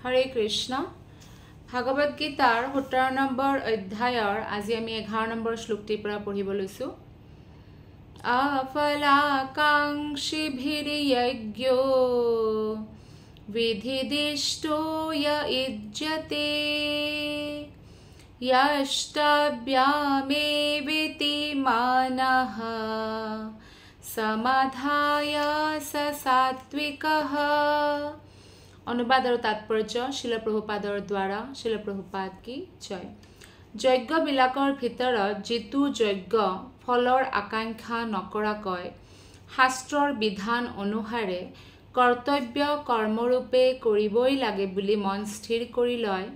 হৰে কৃষ্ণ ভাগৱত গীতাৰ 17 নম্বৰ অধ্যায়ৰ আজি আমি 11 নম্বৰ শ্লোকটিৰ পৰা পঢ়িব লৈছো আফলাকাংক্ষিভিৰ্যজ্ঞো বিধিদিষ্টো ইজ্জতে यष्टव्यामेवेति मानः समाधाय स सात्विकः। অনুবাদ আৰু তাৎপৰ্য শিল প্ৰভুপাদৰ দ্বাৰা শিল প্ৰভুপাদ কি জয়। যজ্ঞবিলাকৰ ভিতৰত যিটো যজ্ঞ ফলৰ আকাংক্ষা নকৰাকৈ শাস্ত্ৰৰ বিধান অনুসাৰে কৰ্তব্য কৰ্মৰূপে কৰিবই লাগে বুলি মন স্থিৰ কৰি লয়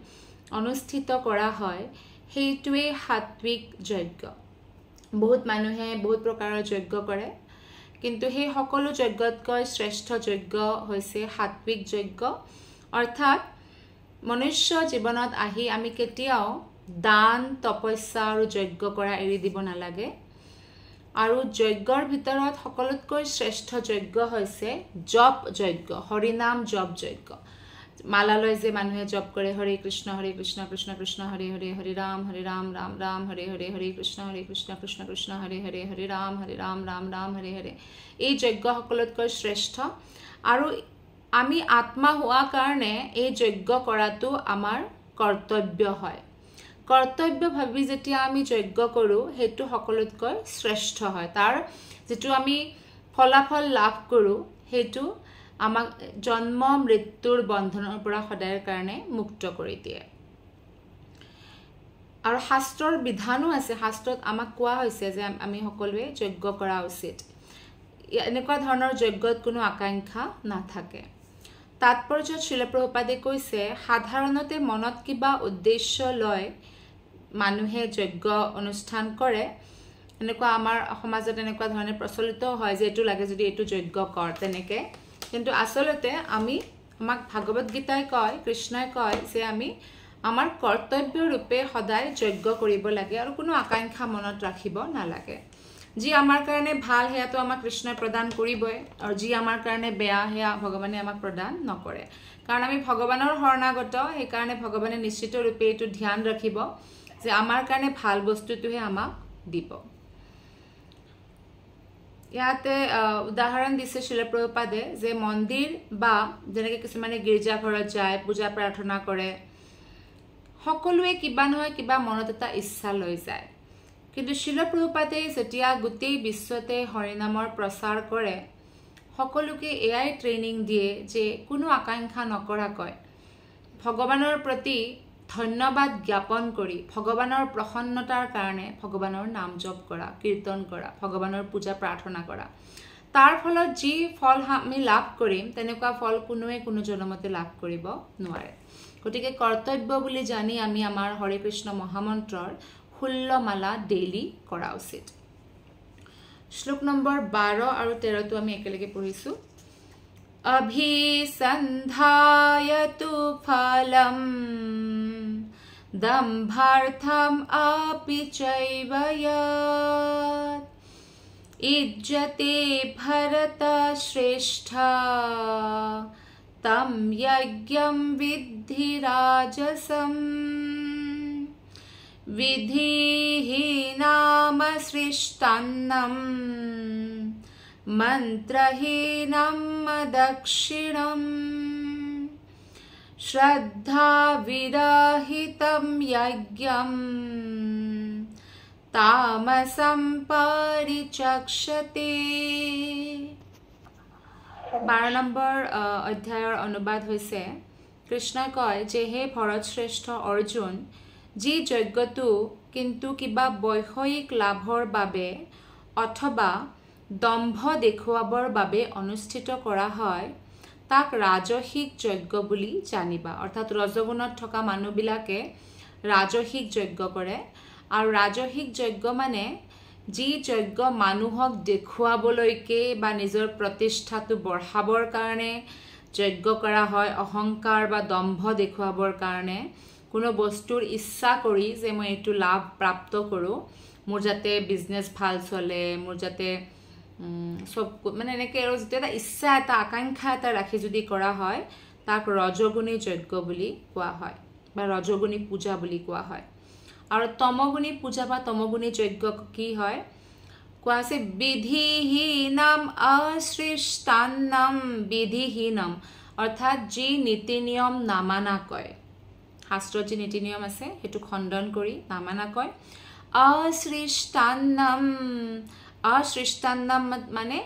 অনুষ্ঠিত কৰা হয় সেইটোৱে সাত্বিক যজ্ঞ। বহুত মানুহে বহুত প্ৰকাৰৰ যজ্ঞ কৰে কিন্তু সেই সকলো যজ্ঞতকৈ শ্ৰেষ্ঠ যজ্ঞ হৈছে সাত্বিক যজ্ঞ। অৰ্থাৎ মনুষ্য জীৱনত আহি আমি কেতিয়াও দান তপস্যা আৰু যজ্ঞ কৰা এৰি দিব নালাগে। আৰু যজ্ঞৰ ভিতৰত সকলোতকৈ শ্ৰেষ্ঠ যজ্ঞ হৈছে জপ যজ্ঞ, হৰিনাম জপ যজ্ঞ। মালালৈ যে মানুহে জপ কৰে হৰে কৃষ্ণ কৃষ্ণ কৃষ্ণ হৰে হৰে হৰে ৰাম ৰাম ৰাম হৰে হৰে হৰে কৃষ্ণ কৃষ্ণ কৃষ্ণ হৰে হৰে হৰে ৰাম ৰাম হৰে হৰে, এই যজ্ঞ সকলোতকৈ শ্ৰেষ্ঠ। আৰু আমি আত্মা হোৱা কাৰণে এই যজ্ঞ কৰাটো আমাৰ কৰ্তব্য হয়। কৰ্তব্য ভাবি যেতিয়া আমি যজ্ঞ কৰোঁ সেইটো সকলোতকৈ শ্ৰেষ্ঠ হয়। তাৰ যিটো আমি ফলাফল লাভ কৰোঁ সেইটো আমাক জন্ম মৃত্যুৰ বন্ধনৰ পৰা সদায়ৰ কাৰণে মুক্ত কৰি দিয়ে। আৰু শাস্ত্ৰৰ বিধানো আছে, শাস্ত্ৰত আমাক কোৱা হৈছে যে আমি সকলোৱে যজ্ঞ কৰা উচিত। এনেকুৱা ধৰণৰ যজ্ঞত কোনো আকাংক্ষা নাথাকে। তাৎপৰ্যত শিল প্ৰভুপাদে কৈছে সাধাৰণতে মনত কিবা উদ্দেশ্য লৈ মানুহে যজ্ঞ অনুষ্ঠান কৰে। এনেকুৱা আমাৰ সমাজত এনেকুৱা ধৰণে প্ৰচলিত হয় যে এইটো লাগে যদি এইটো যজ্ঞ কৰ তেনেকৈ। কিন্তু আচলতে আমাক ভাগৱত গীতাই কয়, কৃষ্ণই কয় যে আমি আমাৰ কৰ্তব্য ৰূপে সদায় যজ্ঞ কৰিব লাগে আৰু কোনো আকাংক্ষা মনত ৰাখিব নালাগে। যি আমাৰ কাৰণে ভাল সেয়াটো আমাক কৃষ্ণই প্ৰদান কৰিবই, আৰু যি আমাৰ কাৰণে বেয়া সেয়া ভগৱানে আমাক প্ৰদান নকৰে। কাৰণ আমি ভগৱানৰ শৰণাগত, সেইকাৰণে ভগৱানে নিশ্চিত ৰূপে এইটো ধ্যান ৰাখিব যে আমাৰ কাৰণে ভাল বস্তুটোহে আমাক দিব। ইয়াতে উদাহৰণ দিছে শিল প্ৰভুপাদে যে মন্দিৰ বা যেনেকৈ কিছুমানে গীৰ্জাঘৰত যায় পূজা প্ৰাৰ্থনা কৰে, সকলোৱে কিবা নহয় কিবা মনত এটা ইচ্ছা লৈ যায়। কিন্তু শিল প্ৰভুপাদে যেতিয়া গোটেই বিশ্বতে হৰিনামৰ প্ৰচাৰ কৰে সকলোকে এয়াই ট্ৰেইনিং দিয়ে যে কোনো আকাংক্ষা নকৰাকৈ ভগৱানৰ প্ৰতি ধন্যবাদ জ্ঞাপন কৰি ভগৱানৰ প্ৰসন্নতাৰ কাৰণে ভগৱানৰ নাম জপ কৰা, কীৰ্তন কৰা, ভগৱানৰ পূজা প্ৰাৰ্থনা কৰা। তাৰ ফলত যি ফল আমি লাভ কৰিম তেনেকুৱা ফল কোনোৱে কোনো জনমতে লাভ কৰিব নোৱাৰে। গতিকে কৰ্তব্য বুলি জানি আমি আমাৰ হৰে কৃষ্ণ মহামন্ত্ৰৰ 16 মালা ডেইলি কৰা উচিত। শ্লোক নম্বৰ 12 আৰু 13টো আমি একেলগে পঢ়িছো। অভিসন্ধায়তু ফলম দম্ভাৰ্থম আপি চৈব য়ৎ ইজ্জতে ভরত শ্রেষ্ঠ তম যজ্ঞম বিদ্ধি রাজসম বিধিহীনাম সৃষ্টান্নম মন্ত্রহীনম দক্ষিণম শ্রদ্ধা বিরহিতম যজ্ঞম তামসম পরিচক্ষতে। 12 নম্বৰ অধ্যায়ৰ অনুবাদ হৈছে কৃষ্ণই কয় যে হে ভৰত শ্ৰেষ্ঠ অৰ্জুন, যি যজ্ঞটো কিন্তু কিবা বৈষয়িক লাভৰ বাবে অথবা দম্ভ দেখুৱাবৰ বাবে অনুষ্ঠিত কৰা হয় তাক ৰাজসিক যজ্ঞ বুলি জানিবা। অৰ্থাৎ ৰজগুণত থকা মানুহবিলাকে ৰাজসিক যজ্ঞ কৰে। আৰু ৰাজসিক যজ্ঞ মানে যি যজ্ঞ মানুহক দেখুৱাবলৈকে বা নিজৰ প্ৰতিষ্ঠাটো বঢ়াবৰ কাৰণে যজ্ঞ কৰা হয়, অহংকাৰ বা দম্ভ দেখুৱাবৰ কাৰণে, কোনো বস্তুৰ ইচ্ছা কৰি যে মই এইটো লাভ প্ৰাপ্ত কৰোঁ, মোৰ যাতে বিজনেছ ভাল চলে, মোৰ যাতে সব মানে এনেকৈ আৰু যেতিয়া এটা ইচ্ছা এটা আকাংক্ষা এটা ৰাখি যদি কৰা হয় তাক ৰজগুণী যজ্ঞ বুলি কোৱা হয় বা ৰজগুণী পূজা বুলি কোৱা হয় আৰু তমগুণী পূজা বা তমগুণী যজ্ঞ কি হয় কোৱা আছে বিধিহীনম অসৃষ্টান্নম বিধিহীনম অৰ্থাৎ যি নীতি নিয়ম নামানা কয় শাস্ত্ৰত যি নীতি নিয়ম আছে হেতু খণ্ডন কৰি নামানা কয় অসৃষ্টান্নম মানে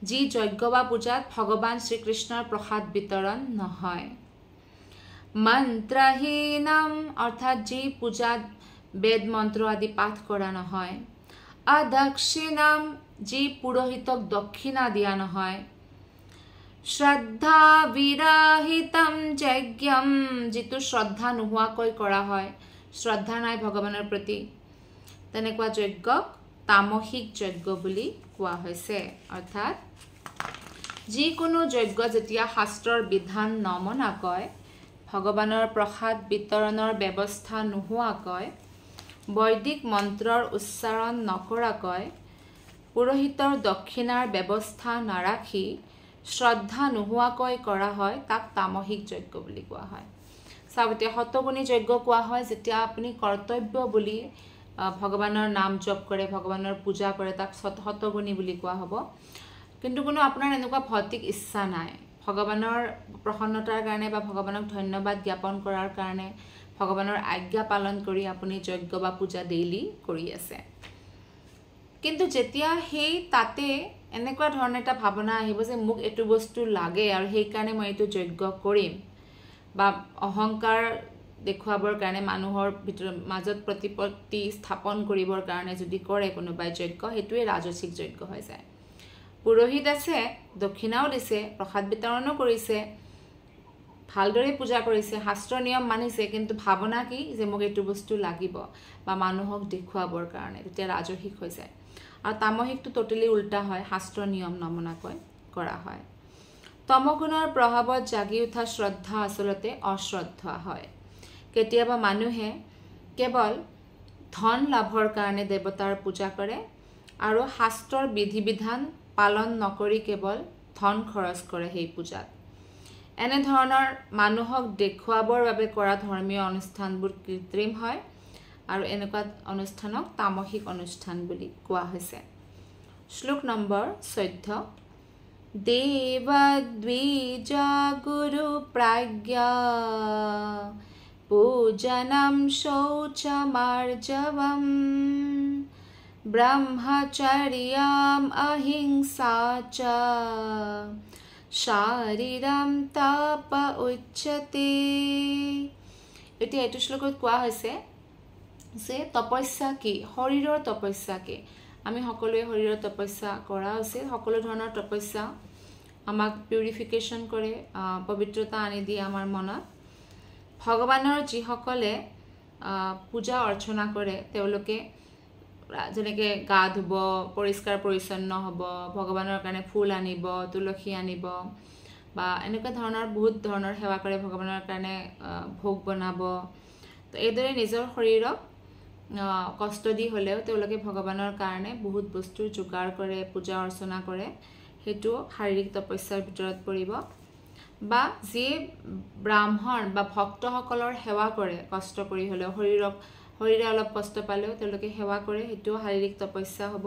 যি যজ্ঞ বা পূজাত ভগৱান শ্ৰীকৃষ্ণৰ প্ৰসাদ বিতৰণ নহয় মন্ত্ৰহীনম অৰ্থাৎ যি পূজাত বেদ মন্ত্ৰ আদি পাঠ কৰা নহয় অদক্ষিণম যি পুৰোহিতক দক্ষিণা দিয়া নহয় শ্ৰদ্ধা বিৰাহিতম যজ্ঞম যিটো শ্ৰদ্ধা নোহোৱাকৈ কৰা হয় শ্ৰদ্ধা নাই ভগৱানৰ প্ৰতি তেনেকুৱা যজ্ঞক তামসিক যজ্ঞ বুলি কোৱা হৈছে অৰ্থাৎ যিকোনো যজ্ঞ যেতিয়া শাস্ত্ৰৰ বিধান নমনাকৈ ভগৱানৰ প্ৰসাদ বিতৰণৰ ব্যৱস্থা নোহোৱাকৈ বৈদিক মন্ত্ৰৰ উচ্চাৰণ নকৰাকৈ পুৰোহিতৰ দক্ষিণাৰ ব্যৱস্থা নাৰাখি শ্ৰদ্ধা নোহোৱাকৈ কৰা হয় তাক তামসিক যজ্ঞ বুলি কোৱা হয় চাওক এতিয়া শতগুণী যজ্ঞ কোৱা হয় যেতিয়া আপুনি কৰ্তব্য বুলি ভগৱানৰ নাম জপ কৰে ভগৱানৰ পূজা কৰে তাক শতগুণী বুলি কোৱা হ'ব কিন্তু কোনো আপোনাৰ এনেকুৱা ভৌতিক ইচ্ছা নাই ভগৱানৰ প্ৰসন্নতাৰ কাৰণে বা ভগৱানক ধন্যবাদ জ্ঞাপন কৰাৰ কাৰণে ভগৱানৰ আজ্ঞা পালন কৰি আপুনি যজ্ঞ বা পূজা ডেইলি কৰি আছে কিন্তু যেতিয়া সেই তাতে এনেকুৱা ধৰণৰ এটা ভাৱনা আহিব যে মোক এটো বস্তু লাগে আৰু সেই কাৰণে মই এটো যজ্ঞ কৰিম বা অহংকাৰ দেখুৱাবৰ কাৰণে মানুহৰ মাজত প্ৰতিপত্তি স্থাপন কৰিবৰ কাৰণে যদি কৰে কোনোবাই যজ্ঞ হেতুৱে ৰাজসিক যজ্ঞ হৈ যায় পুৰোহিত আছে দক্ষিণাও দিছে প্ৰসাদ বিতৰণো কৰিছে ভালদৰে পূজা কৰিছে শাস্ত্ৰ নিয়ম মানিছে কিন্তু ভাৱনা কি যে মোক এটো বস্তু লাগিব বা মানুহক দেখুৱাবৰ কাৰণে তেতিয়া ৰাজসিক হৈ যায় আৰু তামসিকটো টোটালি উল্টা হয় শাস্ত্ৰ নিয়ম নমনাকৈ কৰা হয় তমগুণৰ প্ৰভাৱত জাগি উঠা শ্ৰদ্ধা আচলতে অশ্ৰদ্ধা হয় কেতিয়াবা মানুহে কেৱল ধন লাভৰ কাৰণে দেৱতাৰ পূজা কৰে আৰু শাস্ত্ৰৰ বিধি বিধান পালন নকৰি কেৱল ধন খৰচ কৰে সেই পূজাত এনে ধৰণৰ মানুহক দেখুৱাবৰ বাবে কৰা ধৰ্মীয় অনুষ্ঠানবোৰ কৃত্ৰিম হয় আৰু এনেকুৱা অনুষ্ঠানক তামসিক অনুষ্ঠান বুলি কোৱা হৈছে শ্লোক নম্বৰ 14 দেৱদ্বিজ গুৰু প্ৰাজ্ঞা পূজনম শৌচমাৰ্জৱম ব্ৰহ্মচৰ্যম অহিংসা চ শাৰীৰম তাপ উচ্যতে এতিয়া এইটো শ্লোকত কোৱা হৈছে যে তপস্যা কি শৰীৰৰ তপস্যা কি আমি সকলোৱে শৰীৰৰ তপস্যা কৰা উচিত সকলো ধৰণৰ তপস্যা আমাক পিউৰিফিকেশ্যন কৰে পবিত্ৰতা আনি দিয়ে আমাৰ মনত ভগৱানৰ যিসকলে পূজা অৰ্চনা কৰে তেওঁলোকে যেনেকৈ গা ধুব পৰিষ্কাৰ পৰিচ্ছন্ন হ'ব ভগৱানৰ কাৰণে ফুল আনিব তুলসী আনিব বা এনেকুৱা ধৰণৰ বহুত ধৰণৰ সেৱা কৰে ভগৱানৰ কাৰণে ভোগ বনাব তো এইদৰে নিজৰ শৰীৰক কষ্ট দি হ'লেও তেওঁলোকে ভগৱানৰ কাৰণে বহুত বস্তু যোগাৰ কৰে পূজা অৰ্চনা কৰে হেতু শাৰীৰিক তপস্যাৰ ভিতৰত পৰিব বা যিয়ে ব্ৰাহ্মণ বা ভক্তসকলৰ সেৱা কৰে কষ্ট কৰি হ'লেও শৰীৰে অলপ কষ্ট পালেও তেওঁলোকে সেৱা কৰে হেতু শাৰীৰিক তপস্যা হ'ব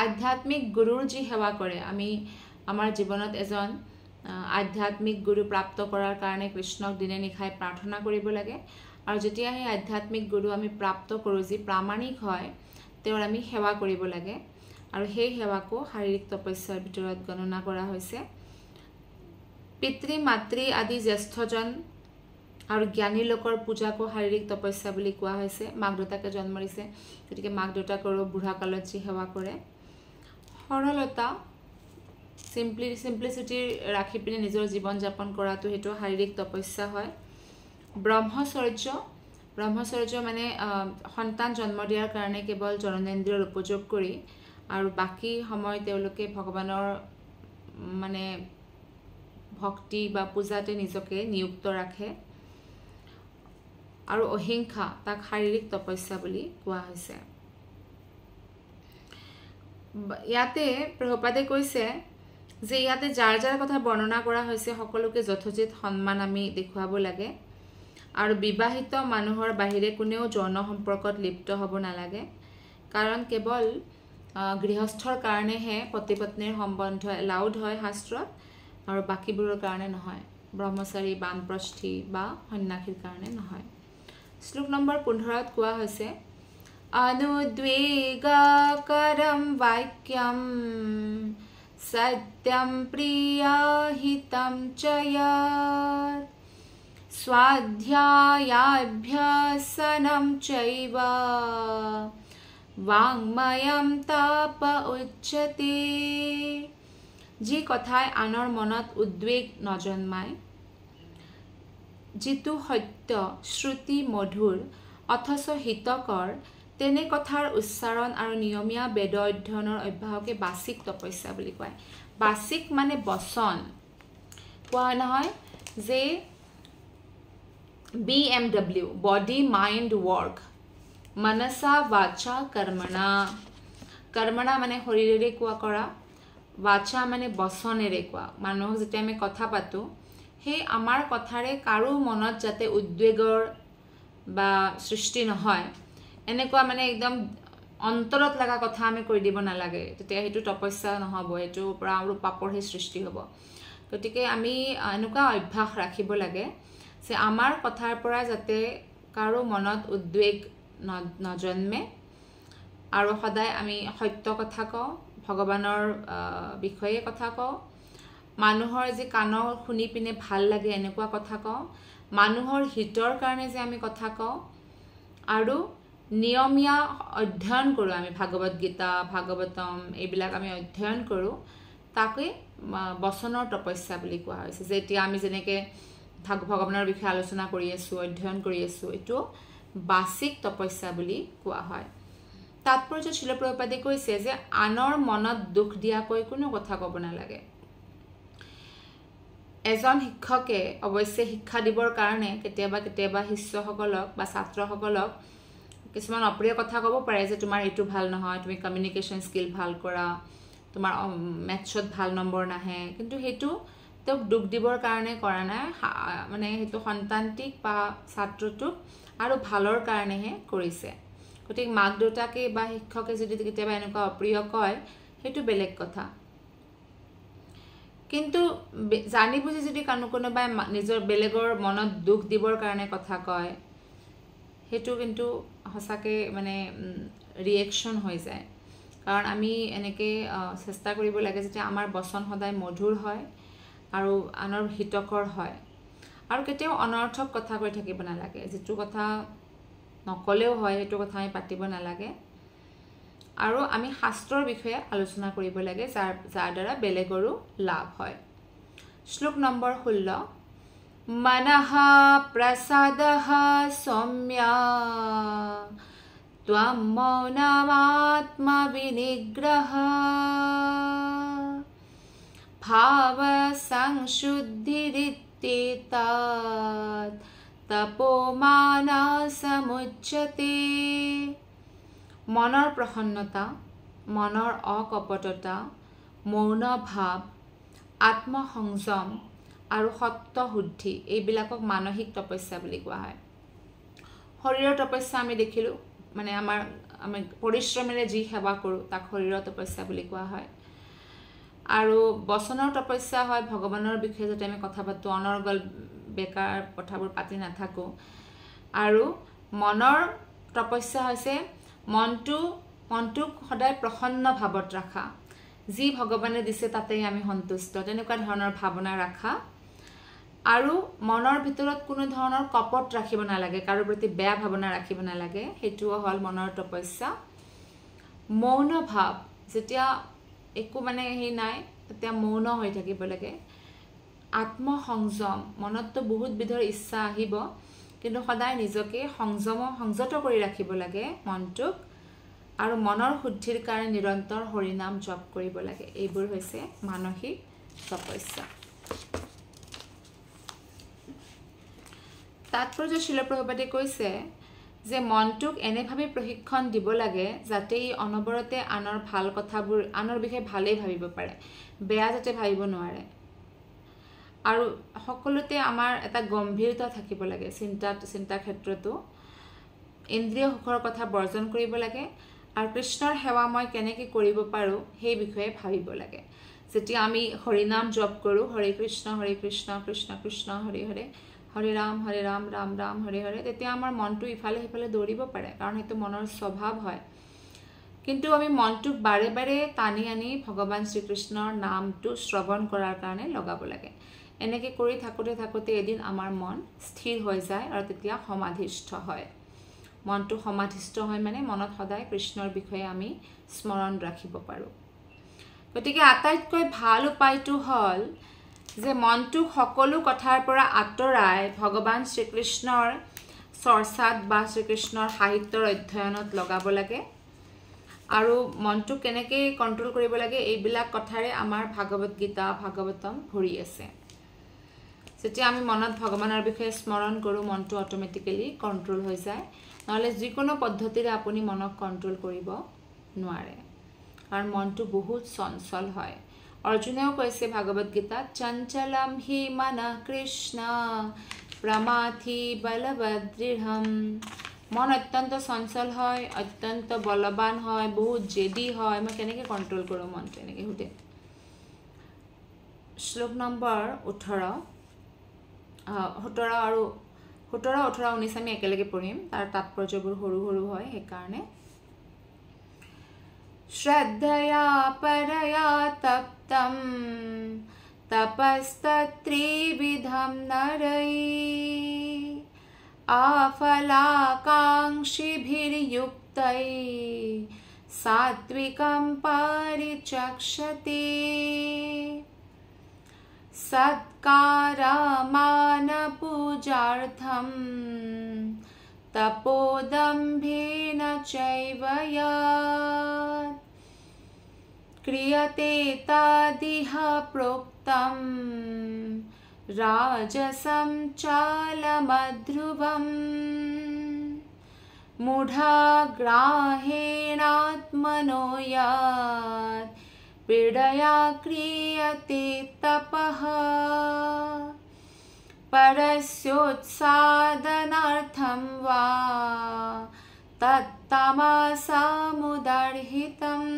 আধ্যাত্মিক গুৰুৰ যি সেৱা কৰে আমি আমাৰ জীৱনত এজন আধ্যাত্মিক গুৰু প্ৰাপ্ত কৰাৰ কাৰণে কৃষ্ণক দিনে নিশাই প্ৰাৰ্থনা কৰিব লাগে আৰু যেতিয়া সেই আধ্যাত্মিক গুৰু আমি প্ৰাপ্ত কৰোঁ যি প্ৰামাণিক হয় তেওঁৰ আমি সেৱা কৰিব লাগে আৰু সেই সেৱাকো শাৰীৰিক তপস্যাৰ ভিতৰত গণনা কৰা হৈছে পিতৃ মাতৃ আদি জ্যেষ্ঠজন আৰু জ্ঞানী লোকৰ পূজাকো শাৰীৰিক তপস্যা বুলি কোৱা হৈছে মাক দেউতাকে জন্ম দিছে গতিকে মাক দেউতাকৰো বুঢ়া কালত যি সেৱা কৰে সৰলতা সিম্পলিচিটি ৰাখি পিনে নিজৰ জীৱন যাপন কৰাটো হেতু শাৰীৰিক তপস্যা হয় ব্ৰহ্মচৰ্য মানে সন্তান জন্ম দিয়াৰ কাৰণে কেৱল জননেন্দ্ৰিয়ৰ উপযোগ কৰি আৰু বাকি সময় তেওঁলোকে ভগৱানৰ মানে ভক্তি বা পূজাতে নিজকে নিযুক্ত ৰাখে আৰু অহিংসা তাক শাৰীৰিক তপস্যা বুলি কোৱা হৈছে ইয়াতে প্ৰভুপাদে কৈছে যে ইয়াতে যাৰ যাৰ কথা বৰ্ণনা কৰা হৈছে সকলোকে যথোচিত সন্মান আমি দেখুৱাব লাগে আৰু বিবাহিত মানুহৰ বাহিৰে কোনেও যৌন সম্পৰ্কত লিপ্ত হ'ব নালাগে কাৰণ কেৱল গৃহস্থৰ কাৰণেহে পতি পত্নীৰ সম্বন্ধ এলাউড হয় শাস্ত্ৰত আৰু বাকিবোৰৰ কাৰণে নহয় ব্ৰহ্মচাৰী বানপ্ৰস্থী বা সন্ন্যাসীৰ কাৰণে নহয় শ্লোক নম্বৰ 15ত কোৱা হৈছে अनुद्वेगाकरं वाक्यं सत्यं प्रियाहितं च यत् स्वाध्यायाभ्यासनं चैव वाङ्मयं ताप उच्यते जी কথাই আনৰ মনত উদ্বেগ নজন্মায় जितु सत्य श्रुति मधुर अथच हितकर तेने कथार उच्चारण और नियमिया वेद अध्ययনৰ অভ্যাসকে বাচিক তপস্যা বুলি কয় বাচিক মানে বচন কোৱা নহয় যে BMW body mind work मनसा वाचा कर्मणा कर्मणा মানে শৰীৰেৰে কোৱা কৰা वाचा মানে বচনেৰে কোৱা মানুহক যেতিয়া আমি কথা পাতো হে আমাৰ কথাৰে কাৰো মনত যাতে উদ্বেগৰ বা সৃষ্টি নহয় এনেকুৱা মানে একদম অন্তৰত লাগা কথা আমি কৈ দিব নালাগে তেতিয়া হেতু তপস্যা নহব হেতু পৰা আৰু পাপৰহে সৃষ্টি হ'ব গতিকে আমি এনেকুৱা অভ্যাস ৰাখিব লাগে যে আমাৰ কথাৰ পৰা যাতে কাৰো মনত উদ্বেগ নজন্মে আৰু সদায় আমি সত্য কথা কওঁ ভগৱানৰ বিষয়ে কথা কওঁ মানুহৰ যে কাণৰ শুনি পিনে ভাল লাগে এনেকুৱা কথা কওঁ মানুহৰ হিতৰ কাৰণে যে আমি কথা কওঁ আৰু নিয়মিয়া অধ্যয়ন কৰো আমি ভাগৱত গীতা ভাগৱতম এইবিলাক আমি অধ্যয়ন কৰো তাকে বচনৰ তপস্যা বুলি কোৱা হৈছে যেতিয়া আমি যেনেকে ভগৱানৰ বিষয়ে আলোচনা কৰি আছো অধ্যয়ন কৰি আছো এটো বাচিক তপস্যা বুলি কোৱা হয় তাৎপৰ্য শিল প্ৰভুপাদে কৈছে যে আনৰ মনত দুখ দিয়াকৈ কোনো কথা ক'ব নালাগে এজন শিক্ষকে অৱশ্যে শিক্ষা দিবৰ কাৰণে কেতিয়াবা শিষ্যসকলক বা ছাত্ৰসকলক কিছুমান অপ্ৰিয় কথা ক'ব পাৰে যে তোমাৰ এটো ভাল নহয় তুমি কমিউনিকেশ্যন স্কিল ভাল কৰা তোমাৰ মেথছত ভাল নম্বৰ নাহে কিন্তু হেতু তেওঁক দুখ দিবৰ কাৰণে কৰা নাই মানে হেতু সন্তান্তিক বা ছাত্ৰটোক আৰু ভালৰ কাৰণেহে কৰিছে গতিকে মাক দেউতাকে বা শিক্ষকে যদি কেতিয়াবা এনেকুৱা অপ্ৰিয় কয় হেতু বেলেগ কথা কিন্তু জানি বুজি যদি কোনোবাই নিজৰ বেলেগৰ মনত দুখ দিবৰ কাৰণে কথা কয় হেতু কিন্তু হসাকে মানে ৰিএকশন হৈ যায় কাৰণ আমি এনেকে চেষ্টা কৰিব লাগে যে আমাৰ বচন সদায় মধুৰ হয় আৰু আনৰ হিতকৰ হয় আৰু কেতিয়াও অনৰ্থক কথা কৈ থাকিব নালাগে যেটো কথা নকলেও হয় হেতু কথা আমি পাতিব নালাগে আৰু আমি শাস্ত্ৰৰ বিষয়ে আলোচনা কৰিব লাগে যাৰ দ্বাৰা বেলেগৰো লাভ হয় শ্লোক নম্বৰ 16 मनः प्रसादः सौम्या त्वं मौनमात्मविनिग्रह भावसंशुद्धिरित्येतत् तपोमानसमुच्यते মনৰ প্ৰসন্নতা মনৰ অকপটতা মৌন ভাৱ আত্মসংযম আৰু সত্য শুদ্ধি এইবিলাকক মানসিক তপস্যা বুলি কোৱা হয় শৰীৰৰ তপস্যা আমি দেখিলো মানে আমি পৰিশ্ৰমেৰে যি সেৱা কৰো তাক শৰীৰৰ তপস্যা বুলি কোৱা হয় আৰু বচনৰ তপস্যা হয় ভগৱানৰ বিষয়ে যেতে আমি কথা পাতো অনৰ্গল বেকাৰ কথাবোৰ পাতি নাথাকো আৰু মনৰ তপস্যা হৈছে মনটোক সদায় প্ৰসন্ন ভাৱত ৰাখা যি ভগৱানে দিছে তাতেই আমি সন্তুষ্ট তেনেকুৱা ধৰণৰ ভাৱনা ৰাখা আৰু মনৰ ভিতৰত কোনো ধৰণৰ কপট ৰাখিব নালাগে কাৰো প্ৰতি বেয়া ভাৱনা ৰাখিব নালাগে হেতু হল মনৰ তপস্যা মৌন ভাৱ যেতিয়া একো মানে হে নাই তেতিয়া মৌন হৈ থাকিব লাগে আত্মসংযম মনত বহুত বিধৰ ইচ্ছা আহিব কিন্তু সদায় নিজকে সংযত কৰি ৰাখিব লাগে মনটোক আৰু মনৰ শুদ্ধিৰ কাৰণে নিৰন্তৰ হৰি নাম জপ কৰিব লাগে এইবোৰ হৈছে মানসিক তপস্যা তাৎপৰ্য শিল প্ৰভুপাদে কৈছে যে মনটোক এনেভাৱে প্ৰশিক্ষণ দিব লাগে যাতে ই অনবৰতে আনৰ ভাল কথাবোৰ আনৰ বিষয়ে ভালেই ভাবিব পাৰে, বেয়া যাতে ভাবিব নোৱাৰে। আৰু সকলোতে আমাৰ এটা গম্ভীৰতা থাকিব লাগে চিন্তা ক্ষেত্ৰতো। ইন্দ্ৰিয় সুখৰ কথা বৰ্জন কৰিব লাগে আৰু কৃষ্ণৰ সেৱা মই কেনেকৈ কৰিব পাৰোঁ সেই বিষয়ে ভাবিব লাগে। যেতিয়া আমি হৰিনাম জপ কৰোঁ, হৰে কৃষ্ণ কৃষ্ণ কৃষ্ণ হৰে হৰে, হৰে ৰাম ৰাম ৰাম হৰে হৰে, তেতিয়া আমাৰ মনটো ইফালে সিফালে দৌৰিব পাৰে, কাৰণ সেইটো মনৰ স্বভাৱ হয়। কিন্তু আমি মনটোক বাৰে বাৰে টানি আনি ভগৱান শ্ৰীকৃষ্ণৰ নামটো শ্ৰৱণ কৰাৰ কাৰণে লগাব লাগে। এনেকৈ কৰি থাকোঁতে এদিন আমাৰ মন স্থিৰ হৈ যায় আৰু তেতিয়া সমাধিস্থ হয়। মনটো সমাধিস্থ হয় মানে মনত সদায় কৃষ্ণৰ বিষয়ে আমি স্মৰণ ৰাখিব পাৰোঁ। গতিকে আটাইতকৈ ভাল উপায়টো হ'ল যে মনটোক সকলো কথাৰ পৰা আঁতৰাই ভগৱান শ্ৰীকৃষ্ণৰ চৰ্চাত বা শ্ৰীকৃষ্ণৰ সাহিত্যৰ অধ্যয়নত লগাব লাগে। আৰু মনটোক কেনেকৈ কণ্ট্ৰল কৰিব লাগে এইবিলাক কথাৰে আমাৰ ভাগৱত গীতা ভাগৱতম ভৰি আছে। যেতিয়া আমি মনত ভগৱানৰ বিষয়ে স্মৰণ কৰোঁ মনটো অট'মেটিকেলি কণ্ট্ৰল হৈ যায়। নহ'লে যিকোনো পদ্ধতিৰে আপুনি মনক কণ্ট্ৰল কৰিব নোৱাৰে, কাৰণ মনটো বহুত চঞ্চল হয়। অৰ্জুনেও কৈছে ভাগৱত গীতাত, চঞ্চলম হি মনঃ কৃষ্ণ প্ৰমাথি বলবদৃঢ়ম। মন অত্যন্ত চঞ্চল হয়, অত্যন্ত বলৱান হয়, বহুত জেদি হয়। মই কেনেকৈ কণ্ট্ৰল কৰোঁ মনটো, এনেকৈ সুধে। শ্লোক নম্বৰ 17 আৰু 17, 18, 19 আমি একেলগে পঢ়িম, তাৰ তাৎপৰ্যবোৰ সৰু সৰু হয় সেইকাৰণে। শ্ৰদ্ধয়া পৰয়া তপ্তম তপস্তত্ৰিবিধম নरै আফলাকাংক্ষিभिर्युक्तै सात्विकं परिचक्षते सत्कारमानपूजार्थं तपोदम्भेन चैव यत् क्रियते तदिह प्रोक्तं राजसं चालमध्रुवम् मूढग्राहेणात्मनो यत् पीडया क्रियते तपः परस्योत्सादनार्थं वा तत्तमसमुदर्हितम्।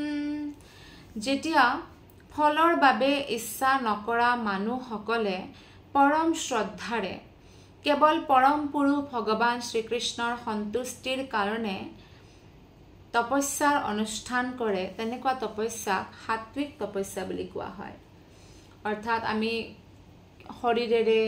যেতিয়া ফলৰ বাবে ইচ্ছা নকৰা মানুহসকলে পৰম শ্ৰদ্ধাৰে কেৱল পৰম পুৰুষ ভগৱান শ্ৰীকৃষ্ণৰ সন্তুষ্টিৰ কাৰণে তপস্যাৰ অনুষ্ঠান কৰে, তেনেকুৱা তপস্যাক সাত্বিক তপস্যা বুলি কোৱা হয়। অৰ্থাৎ আমি শৰীৰেৰে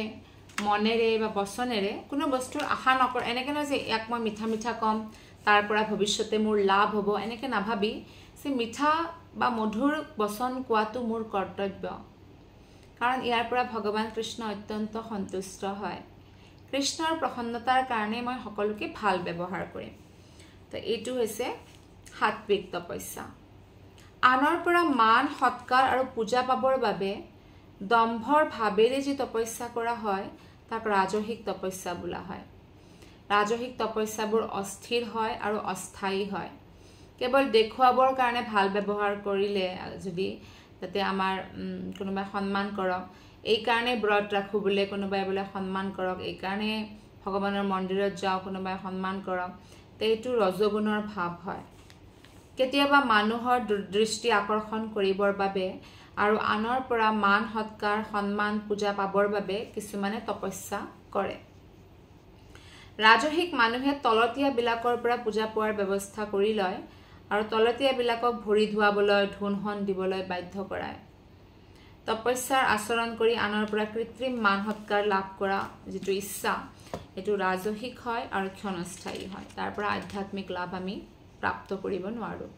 মনেৰে বা বচনেৰে কোনো বস্তুৰ আশা নকৰে, এনেকৈ নহয় যে ইয়াক মই মিঠা মিঠা ক'ম তাৰ পৰা ভৱিষ্যতে মোৰ লাভ হ'ব, এনেকৈ নাভাবি যে মিঠা বা মধুৰ বচন কোৱাটো মোৰ কৰ্তব্য, কাৰণ ইয়াৰ পৰা ভগৱান কৃষ্ণ অত্যন্ত সন্তুষ্ট হয়। কৃষ্ণৰ প্ৰসন্নতাৰ কাৰণে মই সকলোকে ভাল ব্যৱহাৰ কৰিম। তো এইটো হৈছে সাত্বিক তপস্যা। আনৰ পৰা মান সৎকাৰ আৰু পূজা পাবৰ বাবে দম্ভৰ ভাৱেৰে যি তপস্যা কৰা হয় তাক ৰাজসিক তপস্যা বোলা হয়। ৰাজসিক তপস্যাবোৰ অস্থিৰ হয় আৰু অস্থায়ী হয়। কেৱল দেখুৱাবৰ কাৰণে ভাল ব্যৱহাৰ কৰিলে, যদি যাতে আমাৰ কোনোবাই সন্মান কৰক, এইকাৰণে ব্ৰত ৰাখোঁ বোলে কোনোবাই বোলে সন্মান কৰক, এইকাৰণে ভগৱানৰ মন্দিৰত যাওঁ কোনোবাই সন্মান কৰক, তো এইটো ৰজগুণৰ ভাৱ হয়। কেতিয়াবা মানুহৰ দৃষ্টি আকৰ্ষণ কৰিবৰ বাবে আৰু আনৰ পৰা মান সৎকাৰ সন্মান পূজা পাবৰ বাবে কিছুমানে তপস্যা কৰে। ৰাজসিক মানুহে তলতীয়াবিলাকৰ পৰা পূজা পোৱাৰ ব্যৱস্থা কৰি লয় আৰু তলতীয়াবিলাকক ভৰি ধুৱাবলৈ ধুন দিবলৈ বাধ্য কৰায়। তপস্যাৰ আচৰণ কৰি আনৰ পৰা কৃত্ৰিম মান সৎকাৰ লাভ কৰা যিটো ইচ্ছা, এইটো ৰাজসিক হয় আৰু ক্ষণস্থায়ী হয়। তাৰ পৰা আধ্যাত্মিক লাভ আমি প্ৰাপ্ত কৰিব নোৱাৰোঁ।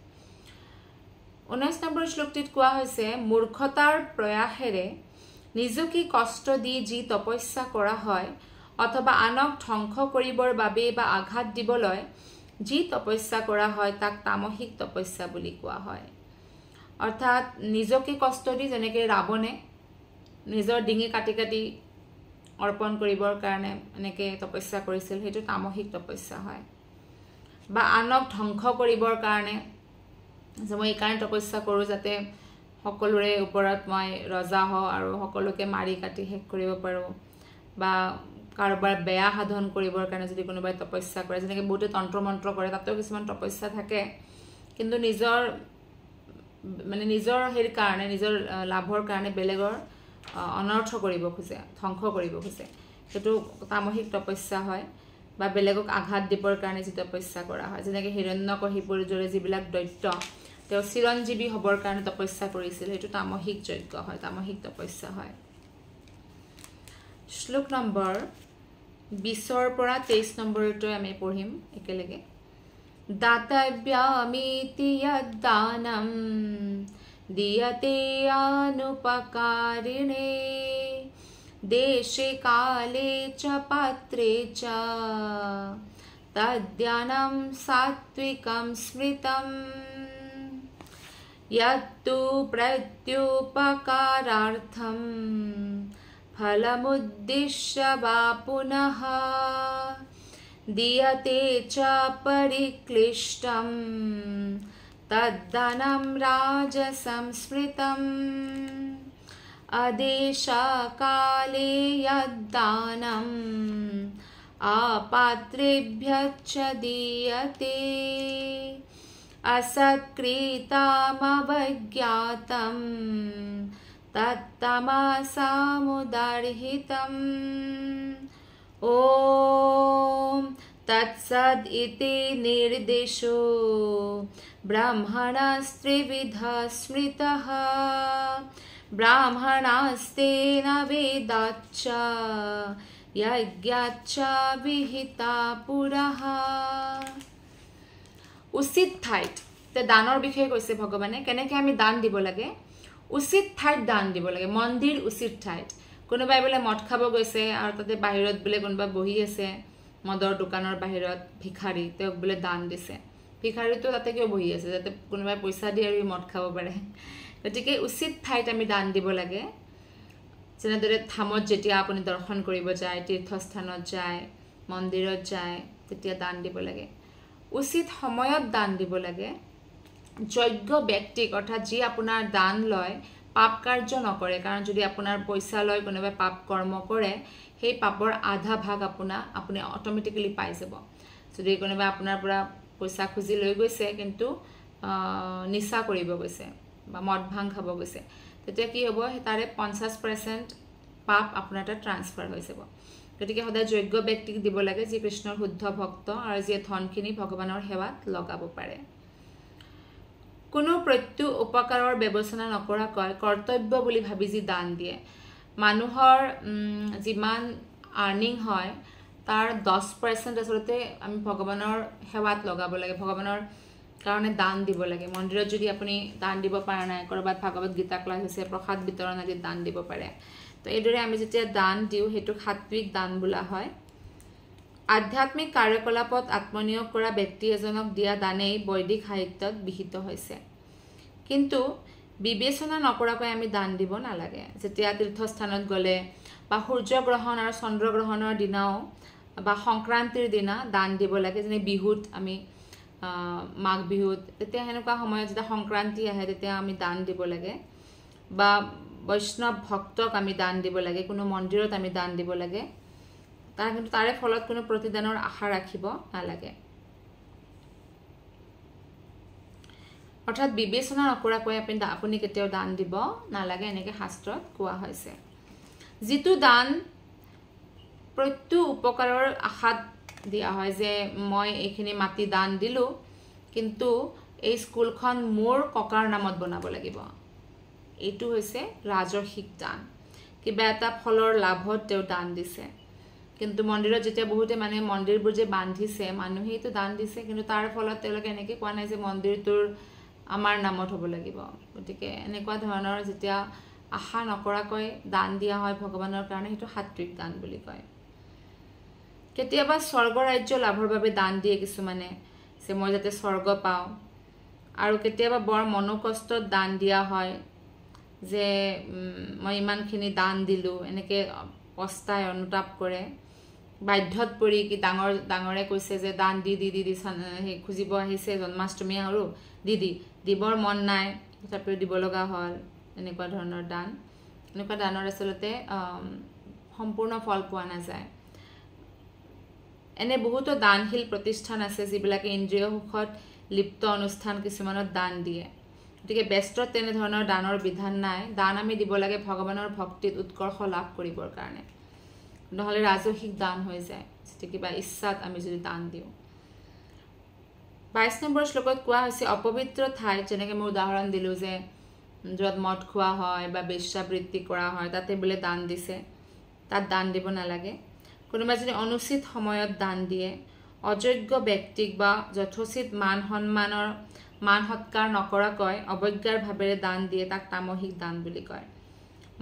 19 নম্বৰ শ্লোকটিত কোৱা হৈছে, মূৰ্খতাৰ প্ৰয়াসেৰে নিজকে কষ্ট দি যি তপস্যা কৰা হয় অথবা আনক ধ্বংস কৰিবৰ বাবে বা আঘাত দিবলৈ যি তপস্যা কৰা হয় তাক তামসিক তপস্যা বুলি কোৱা হয়। অৰ্থাৎ নিজকে কষ্ট দি, যেনেকৈ ৰাৱণে নিজৰ ডিঙি কাটি কাটি অৰ্পণ কৰিবৰ কাৰণে এনেকৈ তপস্যা কৰিছিল, সেইটো তামসিক তপস্যা হয়। বা আনক ধ্বংস কৰিবৰ কাৰণে যে মই এইকাৰণে তপস্যা কৰোঁ যাতে সকলোৰে ওপৰত মই ৰজা হওঁ আৰু সকলোকে মাৰি কাটি শেষ কৰিব পাৰোঁ বা কাৰোবাৰ বেয়া সাধন কৰিবৰ কাৰণে যদি কোনোবাই তপস্যা কৰে যেনেকৈ বহুতে তন্ত্ৰ মন্ত্ৰ কৰে তাতেও কিছুমান তপস্যা থাকে কিন্তু নিজৰ হেৰিৰ কাৰণে নিজৰ লাভৰ কাৰণে বেলেগৰ অনৰ্থ কৰিব খোজে ধ্বংস কৰিব খোজে সেইটো তামসিক তপস্যা হয় বা বেলেগক আঘাত দিবৰ কাৰণে যি তপস্যা কৰা হয় যেনেকৈ হিৰণ্যকশিপুৰ দৰে যিবিলাক দৈত্য তেওঁ চিৰঞ্জীৱী হ'বৰ কাৰণে তপস্যা কৰিছিল সেইটো তামসিক যজ্ঞ হয় তামসিক তপস্যা হয় শ্লোক নম্বৰ 20 পৰা 23 নম্বৰটো আমি পঢ়িম একেলগে দাতব্যামিতি যদ্দানম দিয়তে আনুপকাৰিণে দেশে কালে চ পাত্রে চ তদ্দানম সাত্বিকম স্মৃতম यत्तु प्रत्युपकारार्थं फलमुद्दिश्य वा पुनः दीयते च परिक्लिष्टं तद्दानं राजसंस्मृतम् अदेशकाले यद्दानम् अपात्रेभ्यश्च दीयते असत्कृतामवज्ञातं तत्तमसामुदर्हितम् ॐ तत्सद् इति निर्देशो ब्रह्मणस्त्रिविधः स्मृतः ब्राह्मणास्तेन वेदाच्च यज्ञाच्च विहिता पुरः উচিত ঠাইত তে দানৰ বিষয়ে কৈছে ভগৱানে কেনেকৈ আমি দান দিব লাগে উচিত ঠাইত দান দিব লাগে মন্দিৰ উচিত ঠাইত কোনোবাই বোলে মদ খাব গৈছে আৰু তাতে বাহিৰত বোলে কোনোবা বহি আছে মদৰ দোকানৰ বাহিৰত ভিখাৰী তেওঁক বোলে দান দিছে ভিখাৰীটো তাতে কিয় বহি আছে যাতে কোনোবাই পইচা দি আৰু মদ খাব পাৰে গতিকে উচিত ঠাইত আমি দান দিব লাগে যেনেদৰে ধামত যেতিয়া আপুনি দৰ্শন কৰিব যায় তীৰ্থস্থানত যায় মন্দিৰত যায় তেতিয়া দান দিব লাগে উচিত সময়ত দান দিব লাগে যোগ্য ব্যক্তিক অৰ্থাৎ যি আপোনাৰ দান লয় পাপ কাৰ্য নকৰে কাৰণ যদি আপোনাৰ পইচা লয় কোনোবাই পাপ কৰ্ম কৰে সেই পাপৰ আধা ভাগ আপুনি অটোমেটিক্যালি পাই যাব যদি কোনোবাই আপোনাৰ পৰা পইচা খুজি লৈ গৈছে কিন্তু নিচা কৰিব গৈছে বা মদ ভাং খাব গৈছে তেতিয়া কি হ'ব তাৰে 50% পাপ আপোনাৰ তাত ট্ৰান্সফাৰ হৈ যাব গতিকে সদায় যোগ্য ব্যক্তিক দিব লাগে যি কৃষ্ণৰ শুদ্ধ ভক্ত আৰু যি ধনখিনি ভগৱানৰ সেৱাত লগাব পাৰে কোনো প্ৰত্যু উপকাৰৰ ব্যৱস্থা নকৰাকৈ কৰ্তব্য বুলি ভাবি যি দান দিয়ে মানুহৰ যিমান আৰ্নিং হয় তাৰ 10% আচলতে আমি ভগৱানৰ সেৱাত লগাব লাগে ভগৱানৰ কাৰণে দান দিব লাগে মন্দিৰত যদি আপুনি দান দিব পৰা নাই কৰবাত ভাগৱত গীতা ক্লাছ হৈছে প্ৰসাদ বিতৰণ আদি দান দিব পাৰে তো এইদৰে আমি যেতিয়া দান দিওঁ হেতু সাত্বিক দান বোলা হয় আধ্যাত্মিক কাৰ্যকলাপত আত্মনিয়োগ কৰা ব্যক্তি এজনক দিয়া দানেই বৈদিক সাহিত্যত বিহিত হৈছে কিন্তু বিবেচনা নকৰাকৈ আমি দান দিব নালাগে যেতিয়া তীৰ্থস্থানত গলে বা সূৰ্যগ্ৰহণ আৰু চন্দ্ৰগ্ৰহণৰ দিনাও বা সংক্ৰান্তিৰ দিনা দান দিব লাগে যেনে বিহুত আমি মাঘ বিহুত তেতিয়া হেনেকুৱা সময়ত যেতিয়া সংক্ৰান্তি আহে তেতিয়া আমি দান দিব লাগে বা বৈষ্ণৱ ভক্তক আমি দান দিব লাগে কোনো মন্দিৰত আমি দান দিব লাগে কিন্তু তাৰে ফলত কোনো প্ৰতিদানৰ আশা ৰাখিব নালাগে অৰ্থাৎ বিবেচনা নকৰাকৈ আপুনি কেতিয়াও দান দিব নালাগে এনেকৈ শাস্ত্ৰত কোৱা হৈছে যিটো দান প্ৰত্যু উপকাৰৰ আশাত দিয়া হয় যে মই এইখিনি মাটি দান দিলো কিন্তু এই স্কুলখন মোৰ ককাৰ নামত বনাব লাগিব এইটো হৈছে ৰাজসিক দান কিবা এটা ফলৰ লাভত তেওঁ দান দিছে কিন্তু মন্দিৰত যেতিয়া বহুতে মানে মন্দিৰবোৰ যে বান্ধিছে মানুহেইটো দান দিছে কিন্তু তাৰ ফলত তেওঁলোকে এনেকৈ কোৱা নাই যে মন্দিৰটোৰ আমাৰ নামত হ'ব লাগিব গতিকে এনেকুৱা ধৰণৰ যেতিয়া আশা নকৰাকৈ দান দিয়া হয় ভগৱানৰ কাৰণে সেইটো সাত্বিক দান বুলি কয় কেতিয়াবা স্বৰ্গ ৰাজ্য লাভৰ বাবে দান দিয়ে কিছুমানে যে মই যাতে স্বৰ্গ পাওঁ আৰু কেতিয়াবা বৰ মনোকষ্টত দান দিয়া হয় যে মই ইমানখিনি দান দিলোঁ এনেকৈ পস্তাই অনুতাপ কৰে বাধ্যত পৰি কি ডাঙৰে কৈছে যে দান দি দি দি দি সেই খুজিব আহিছে জন্মাষ্টমী আৰু দিবৰ মন নাই তথাপিও দিব লগা হ'ল এনেকুৱা ধৰণৰ দান এনেকুৱা দানৰ আচলতে সম্পূৰ্ণ ফল পোৱা নাযায় এনে বহুতো দানশীল প্ৰতিষ্ঠান আছে যিবিলাকে ইন্দ্ৰিয় সুখত লিপ্ত অনুষ্ঠান কিছুমানত দান দিয়ে গতিকে বেষ্টত তেনেধৰণৰ দানৰ বিধান নাই দান আমি দিব লাগে ভগৱানৰ ভক্তিত উৎকৰ্ষ লাভ কৰিবৰ কাৰণে নহলে ৰাজসিক দান হৈ যায় যেতি কিবা ইচ্ছাত আমি যদি দান দিও 22 নম্বৰ শ্লোকত কোৱা হৈছে অপবিত্ৰ ঠাই যেনেকৈ মই উদাহৰণ দিলো যে যত মদ খোৱা হয় বা বেশ্যাবৃত্তি কৰা হয় তাতে বোলে দান দিছে তাত দান দিব নালাগে কোনোবা যদি অনুচিত সময়ত দান দিয়ে অযোগ্য ব্যক্তিক বা যথোচিত মান সৎকাৰ নকৰাকৈ অবজ্ঞাৰ ভাৱেৰে দান দিয়ে তাক তামসিক দান বুলি কয়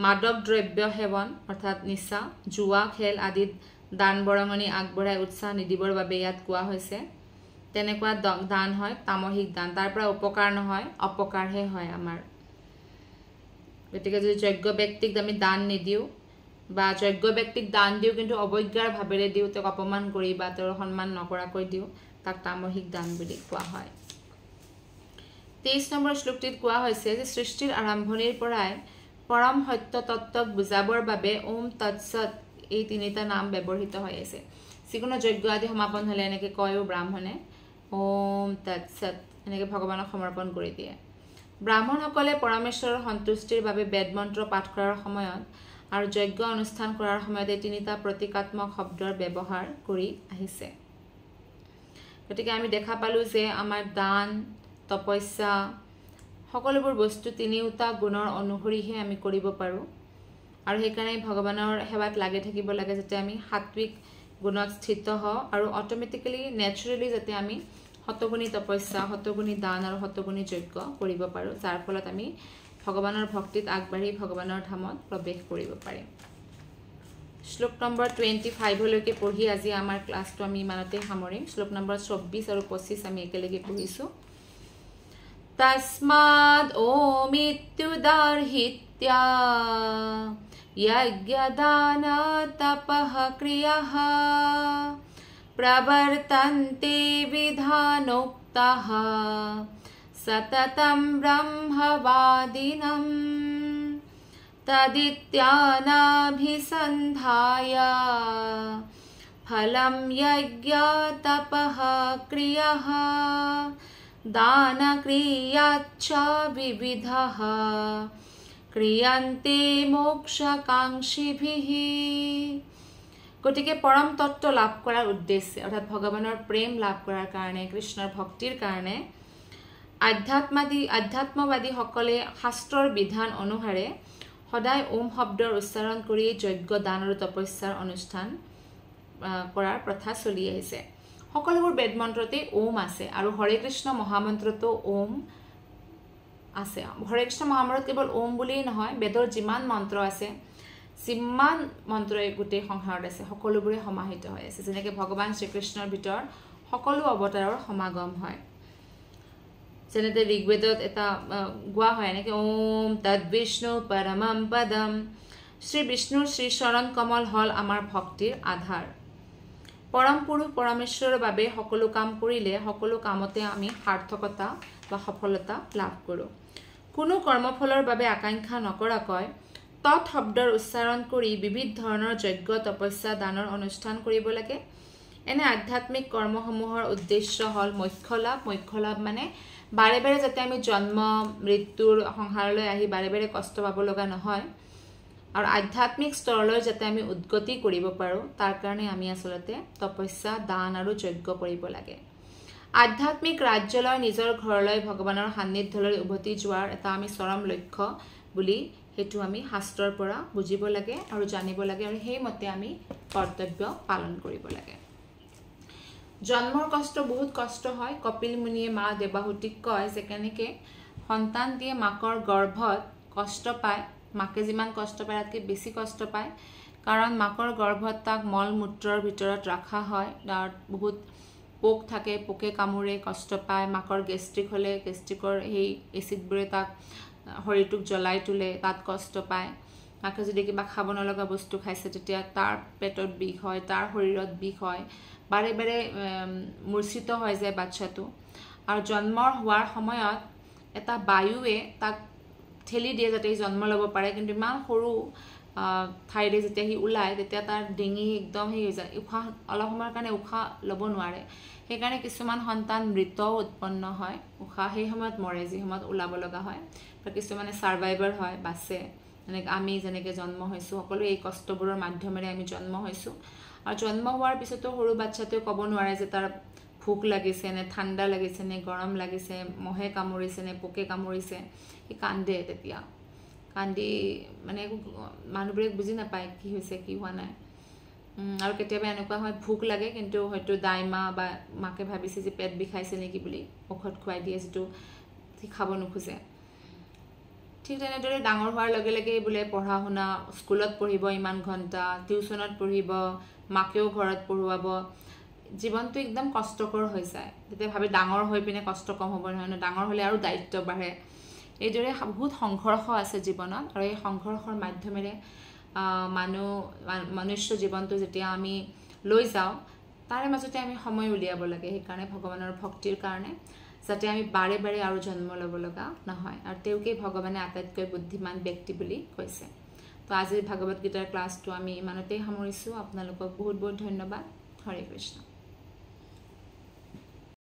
মাদক দ্ৰব্য সেৱন অৰ্থাৎ নিচা জুৱা খেল আদিত দান বৰঙণি আগবঢ়াই উৎসাহ নিদিবৰ বাবে ইয়াত কোৱা হৈছে তেনেকুৱা দান হয় তামসিক দান তাৰ পৰা উপকাৰ নহয় অপকাৰহে হয় আমাৰ গতিকে যদি যোগ্য ব্যক্তিক আমি দান নিদিও বা যোগ্য ব্যক্তিক দান দিও কিন্তু অবজ্ঞাৰ ভাৱেৰে দিও তেওঁক অপমান কৰি বা তেওঁৰ সন্মান নকৰাকৈ দিও তাক তামসিক দান বুলি কোৱা হয় 23 নম্বৰ শ্লোকটিত কোৱা হৈছে যে সৃষ্টিৰ আৰম্ভণিৰ পৰাই পৰম সত্য তত্ত্বক বুজাবৰ বাবে ওম তৎসৎ এই তিনিটা নাম ব্যৱহৃত হৈ আছে যিকোনো যজ্ঞ আদি সমাপন হলে এনেকৈ কয়ও ব্ৰাহ্মণে ওম তৎসৎ এনেকৈ ভগৱানক সমৰ্পণ কৰি দিয়ে ব্ৰাহ্মণসকলে পৰমেশ্বৰৰ সন্তুষ্টিৰ বাবে বেদ মন্ত্ৰ পাঠ কৰাৰ সময়ত আৰু যজ্ঞ অনুষ্ঠান কৰাৰ সময়ত এই তিনিটা প্ৰতীকাত্মক শব্দৰ ব্যৱহাৰ কৰি আহিছে গতিকে আমি দেখা পালো যে আমাৰ দান তপস্যা সকলোবোৰ বস্তু তিনিওটা গুণৰ অনুসৰিহে আমি কৰিব পাৰো আৰু সেইকাৰণে ভগৱানৰ সেৱাত লাগি থাকিব লাগে যাতে আমি সাত্বিক গুণত স্থিত হওঁ আৰু অটোমেটিক্যালি ন্যাচুৰালি যাতে আমি শতগুণী তপস্যা শতগুণী দান আৰু শতগুণী যজ্ঞ কৰিব পাৰো যাৰ ফলত আমি ভগৱানৰ ভক্তিত আগবাঢ়ি ভগৱানৰ ধামত প্ৰৱেশ কৰিব পাৰিম শ্লোক নম্বৰ 25 লৈকে পঢ়ি আজি আমাৰ ক্লাছটো আমি ইমানতে সামৰিম শ্লোক নম্বৰ 24 আৰু 25 আমি একেলগে পঢ়িছো तस्माद् ओमित्युदार्हित्या यज्ञदान तपः क्रियः प्रवर्तन्ते विधानोक्तः सततं ब्रह्मवादिनं तदित्यानाभिसन्धाय फलं यज्ञ तपः क्रियः दान क्रियाच्च विविधः क्रियन्ते मोक्षकांक्षिभिः গতিকে পৰম তত্ত্ব লাভ কৰাৰ উদ্দেশ্যে অৰ্থাৎ ভগৱানৰ প্ৰেম লাভ কৰাৰ কাৰণে কৃষ্ণৰ ভক্তিৰ কাৰণে আধ্যাত্মবাদী সকলে শাস্ত্ৰৰ বিধান অনুসাৰে সদায় ওম শব্দৰ উচ্চাৰণ কৰি যজ্ঞ দান আৰু তপস্যাৰ অনুষ্ঠান কৰাৰ প্ৰথা চলি আহিছে সকলোবোৰ বেদ মন্ত্ৰতে ওম আছে আৰু হৰে কৃষ্ণ মহামন্ত্ৰতো ওম আছে হৰে কৃষ্ণ মহামন্ত্ৰত কেৱল ওম বুলিয়েই নহয় বেদৰ যিমান মন্ত্ৰ আছে যিমান মন্ত্ৰই গোটেই সংসাৰত আছে সকলোবোৰে সমাহিত হৈ আছে যেনেকৈ ভগৱান শ্ৰীকৃষ্ণৰ ভিতৰত সকলো অৱতাৰৰ সমাগম হয় যেনেতে ঋগ্বেদত এটা গোৱা হয় এনেকৈ ওম তদ বিষ্ণু পৰমম পদম শ্ৰী বিষ্ণুৰ শ্ৰী চৰণ কমল হল আমাৰ ভক্তিৰ আধাৰ পৰম পুৰুষ পৰমেশ্বৰৰ বাবে সকলো কাম কৰিলে সকলো কামতে আমি সাৰ্থকতা বা সফলতা লাভ কৰোঁ কোনো কৰ্মফলৰ বাবে আকাংক্ষা নকৰাকৈ তৎ শব্দৰ উচ্চাৰণ কৰি বিবিধ ধৰণৰ যজ্ঞ তপস্যা দানৰ অনুষ্ঠান কৰিব লাগে এনে আধ্যাত্মিক কৰ্মসমূহৰ উদ্দেশ্য হল মোক্ষ লাভ মানে বাৰে বাৰে যাতে আমি জন্ম মৃত্যুৰ সংসাৰলৈ আহি বাৰে বাৰে কষ্ট পাব লগা নহয় আৰু আধ্যাত্মিক স্তৰলৈ যাতে আমি উদ্গতি কৰিব পাৰো তাৰ কাৰণে আমি আসলতে তপস্যা দান আৰু যজ্ঞ কৰিব লাগে আধ্যাত্মিক ৰাজ্যলৈ নিজৰ ঘৰলৈ ভগৱানৰ সান্নিধ্যলৈ উভতি যোৱাৰ এটা আমি চৰম লক্ষ্য বুলি হেতু আমি শাস্ত্ৰৰ পৰা বুজিব লাগে আৰু জানিব লাগে আৰু সেই মতে আমি কৰ্তব্য পালন কৰিব লাগে জন্মৰ কষ্ট বহুত কষ্ট হয় কপিল মুনিয়ে মা দেৱাহুতিক কয় যে কেনেকৈ সন্তান দিয়ে মাকৰ গৰ্ভত কষ্ট পায় মাকে যিমান কষ্ট পায় তাতকৈ বেছি কষ্ট পায় কাৰণ মাকৰ গৰ্ভত তাক মল মূত্ৰৰ ভিতৰত ৰাখা হয় তাত বহুত পোক থাকে পোকে কামুৰে কষ্ট পায় মাকৰ গেষ্ট্ৰিক হলে গেষ্ট্ৰিকৰ সেই এচিডবোৰে তাক শৰীৰটোক জ্বলাই তোলে তাত কষ্ট পায় মাকে যদি কিবা খাব নলগা বস্তু খাইছে তেতিয়া তাৰ পেটত বিষ হয়, তাৰ শৰীৰত বিষ হয়, বাৰে বাৰে মূৰ্ছিত হৈ যায় বাচ্চাটো। আৰু জন্মৰ হোৱাৰ সময়ত এটা বায়ুৱে তাক ঠেলি দিয়ে যাতে সি জন্ম ল'ব পাৰে, কিন্তু ইমান সৰু ঠাইৰে যেতিয়া সি ওলায় তেতিয়া তাৰ ডিঙি একদম সেই হৈ যায়, অলপ সময়ৰ কাৰণে উশাহ ল'ব নোৱাৰে। সেইকাৰণে কিছুমান সন্তান মৃতও উৎপন্ন হয়, উশাহ সেই সময়ত মৰে যি সময়ত ওলাব লগা হয়, বা কিছুমানে ছাৰ্ভাইভাৰ হয়, বাচে। যেনেকৈ আমি যেনেকৈ জন্ম হৈছোঁ, সকলো এই কষ্টবোৰৰ মাধ্যমেৰে আমি জন্ম হৈছোঁ। আৰু জন্ম হোৱাৰ পিছতো সৰু বাচ্ছাটোৱে ক'ব নোৱাৰে যে তাৰ ভোক লাগিছে নে ঠাণ্ডা লাগিছে নে গৰম লাগিছে, মহে কামুৰিছে নে পোকে কামুৰিছে। সি কান্দে, তেতিয়া কান্দি মানে মানুহবোৰে বুজি নাপায় কি হৈছে কি হোৱা নাই। আৰু কেতিয়াবা এনেকুৱা হয় ভোক লাগে কিন্তু হয়তো দাইমা বা মাকে ভাবিছে যে পেট বিষাইছে নেকি বুলি ঔষধ খুৱাই দিয়ে, যিটো সি খাব নোখোজে। ঠিক তেনেদৰে ডাঙৰ হোৱাৰ লগে লগে বোলে পঢ়া শুনা, স্কুলত পঢ়িব ইমান ঘণ্টা, টিউচনত পঢ়িব, মাকেও ঘৰত পঢ়ুৱাব, জীৱনটো একদম কষ্টকৰ হৈ যায়। তেতিয়া ভাবে ডাঙৰ হৈ পিনে কষ্ট কম হ'ব নহয়, ডাঙৰ হ'লে আৰু দায়িত্ব বাঢ়ে। এইদৰে বহুত সংঘৰ্ষ আছে জীৱনত, আৰু এই সংঘৰ্ষৰ মাধ্যমেৰে মনুষ্য জীৱনটো যেতিয়া আমি লৈ যাওঁ, তাৰে মাজতে আমি সময় উলিয়াব লাগে। সেইকাৰণে ভগৱানৰ ভক্তিৰ কাৰণে, যাতে আমি বাৰে বাৰে আৰু জন্ম ল'ব লগা নহয়। আৰু তেওঁকেই ভগৱানে আটাইতকৈ বুদ্ধিমান ব্যক্তি বুলি কৈছে। তো আজিৰ ভাগৱত গীতাৰ ক্লাছটো আমি ইমানতেই সামৰিছোঁ। আপোনালোকক বহুত বহুত ধন্যবাদ। হৰে কৃষ্ণ।